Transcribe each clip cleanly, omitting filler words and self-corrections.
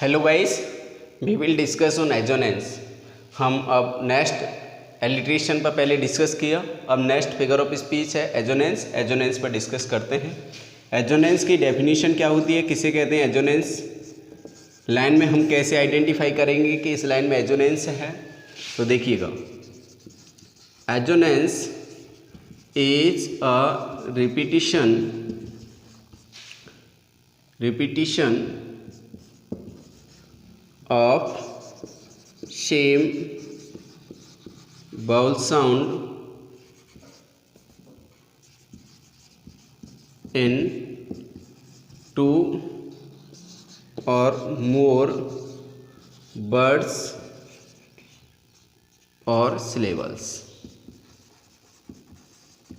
Hello guys, we will discuss on assonance. हम अब next alliteration पर पहले डिस्कस किया, अब नेक्स्ट फिगर ऑफ स्पीच है एजोनेंस। एजोनेंस पर डिस्कस करते हैं। एजोनेंस की डेफिनेशन क्या होती है, किसे कहते हैं एजोनेंस, लाइन में हम कैसे आइडेंटिफाई करेंगे कि इस लाइन में एजोनेंस है। तो देखिएगा, assonance is a repetition of same vowel sound in two or more words और syllables।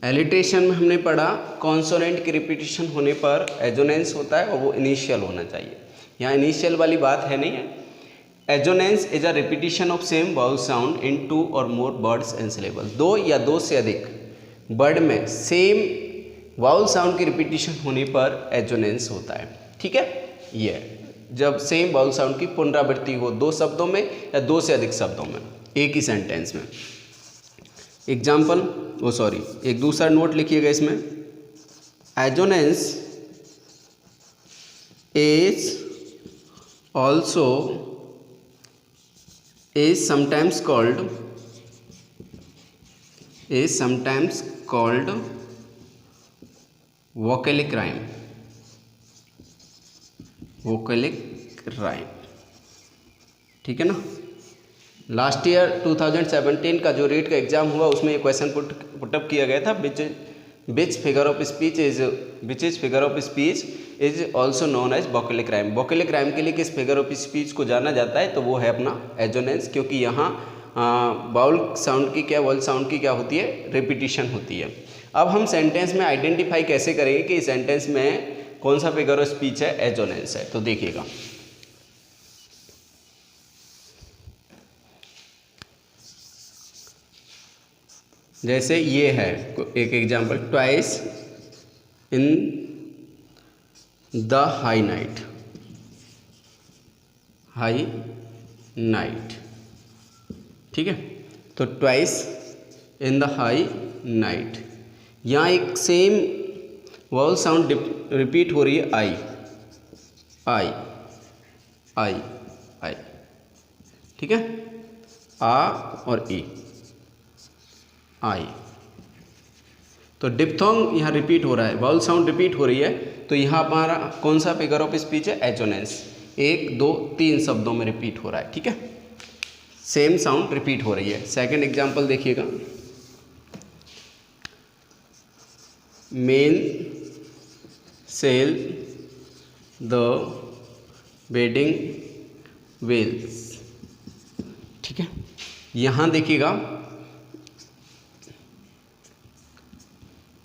एलिट्रेशन में हमने पढ़ा कॉन्सोनेंट की रिपीटिशन होने पर एजोनेंस होता है और वो इनिशियल होना चाहिए। यहाँ इनिशियल वाली बात है नहीं है। Assonance is a repetition of same vowel sound in two or more words and syllable. दो या दो से अधिक वर्ड में सेम वाउल साउंड की रिपीटिशन होने पर एजोनेंस होता है। ठीक है, ये जब सेम वाउल साउंड की पुनरावृत्ति हो दो शब्दों में या दो से अधिक शब्दों में एक ही सेंटेंस में। एग्जाम्पल एक दूसरा नोट लिखिएगा इसमें। Assonance is also is sometimes called vocalic rhyme। ठीक है ना। लास्ट ईयर 2017 का जो रीट का एग्जाम हुआ उसमें ये क्वेश्चन पुटअप किया गया था, which figure of speech is also known as vocalic rhyme. Vocalic rhyme के लिए किस फिगर ऑफ स्पीच को जाना जाता है, तो वो है अपना एजोनेंस, क्योंकि यहाँ वाउल साउंड की क्या होती है, रिपीटिशन होती है। अब हम सेंटेंस में आइडेंटिफाई कैसे करेंगे कि इस सेंटेंस में कौन सा फिगर ऑफ स्पीच है, एजोनेंस है। तो देखिएगा, जैसे ये है एक example, twice in the high night. ठीक है, तो twice in the high night, यहाँ एक सेम वाउल साउंड रिपीट हो रही है, आई। ठीक है, आ और ई, आई। तो डिप्थोंग यहाँ रिपीट हो रहा है, वाउल साउंड रिपीट हो रही है, तो यहाँ हमारा कौन सा फिगर ऑफ स्पीच है, एजोनेंस। 1 2 3 शब्दों में रिपीट हो रहा है। ठीक है, सेम साउंड रिपीट हो रही है। सेकंड एग्जांपल देखिएगा, men sell the wedding bells. ठीक है, यहाँ देखिएगा,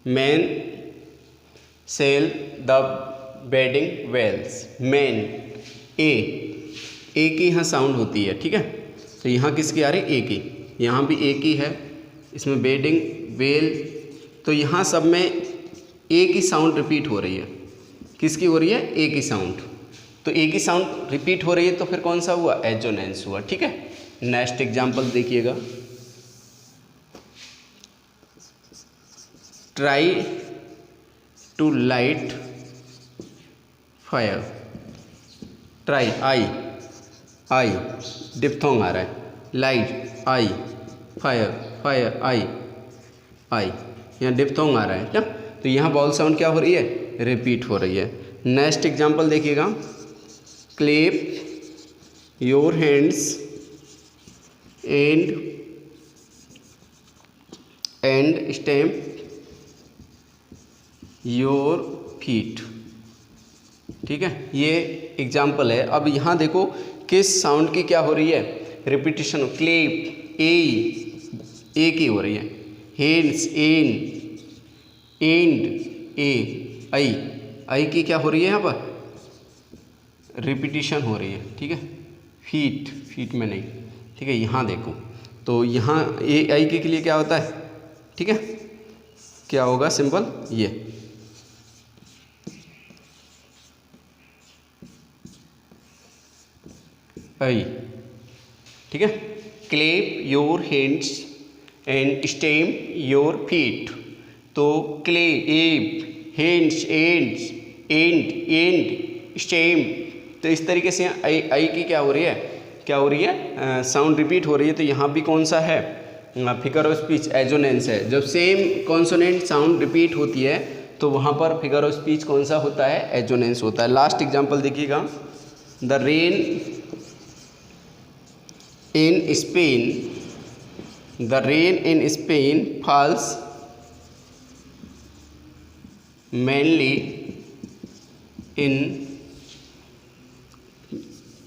man sell the wedding bells. Man A की यहाँ साउंड होती है। ठीक है, तो यहाँ किसकी आ रही है, ए की, यहाँ भी ए की है, इसमें वेडिंग वेल, तो यहाँ सब में ए की साउंड रिपीट हो रही है। किसकी हो रही है, ए की साउंड। तो ए की साउंड रिपीट हो रही है, तो फिर कौन सा हुआ, एजोनेंस हुआ। ठीक है, नेक्स्ट एग्जाम्पल देखिएगा, try to light fire. Try, I diphthong आ रहा है, लाइट आई, फायर आई, यहाँ डिप्थोंग आ रहा है ना। तो यहाँ वाउल साउंड क्या हो रही है, रिपीट हो रही है। नेक्स्ट एग्जांपल देखिएगा, clap your hands and stamp your feet. ठीक है, ये एग्जाम्पल है। अब यहाँ देखो किस साउंड की क्या हो रही है, रिपीटिशन। क्लेप ए की हो रही है, हैंड्स एंड ए, आई की क्या हो रही है, यहाँ पर रिपीटिशन हो रही है। ठीक है, फीट में नहीं। ठीक है, यहाँ देखो, तो यहाँ ए आई के लिए क्या होता है, ठीक है, क्या होगा, सिंपल ये आई, ठीक है। Clap your hands and stamp your feet, तो clap, hands, ends, and, stamp, तो इस तरीके से आई की क्या हो रही है, साउंड रिपीट हो रही है। तो यहाँ भी कौन सा है, फिगर ऑफ स्पीच एजोनेंस है। जब सेम कॉन्सोनेंट साउंड रिपीट होती है तो वहाँ पर फिगर ऑफ स्पीच कौन सा होता है, एजोनेंस होता है। लास्ट एग्जांपल देखिएगा, the rain in Spain, the rain in Spain falls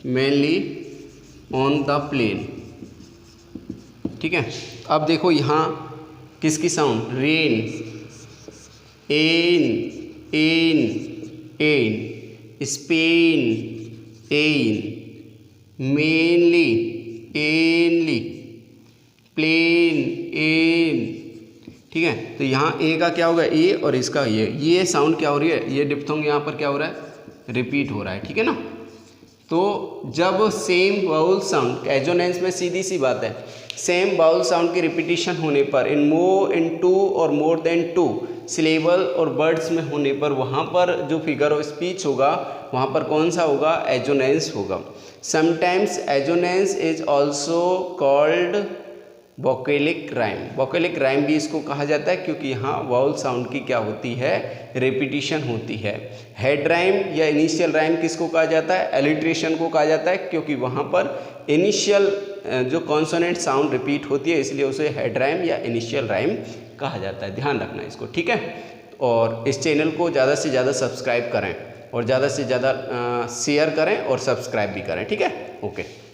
mainly on the plain, ठीक है। अब देखो यहाँ किसकी sound, rain, ain, Spain, mainly, ainly, plain, ठीक है। तो यहाँ ए का क्या होगा, ए, और इसका ये साउंड क्या हो रही है, ये डिप्थोंग यहाँ पर क्या हो रहा है, रिपीट हो रहा है, ठीक है ना। तो जब सेम वाउल साउंड, एजोनेंस में सीधी सी बात है, सेम वाउल साउंड की रिपीटिशन होने पर इन two or more than two syllable और वर्ड्स में होने पर वहाँ पर जो फिगर ऑफ स्पीच होगा वहाँ पर कौन सा होगा, एजोनेंस होगा। Sometimes assonance is also called vocalic rhyme, vocalic rhyme भी इसको कहा जाता है क्योंकि यहाँ वाउल साउंड की क्या होती है, रिपीटिशन होती है। हेड राइम या इनिशियल राइम किसको कहा जाता है, एलिट्रेशन को कहा जाता है, क्योंकि वहाँ पर इनिशियल जो कॉन्सोनेंट साउंड रिपीट होती है इसलिए उसे हेड राइम या इनिशियल राइम कहा जाता है। ध्यान रखना इसको, ठीक है। और इस चैनल को ज़्यादा से ज़्यादा सब्सक्राइब करें और ज़्यादा से ज़्यादा शेयर करें और सब्सक्राइब भी करें, ठीक है। ओके।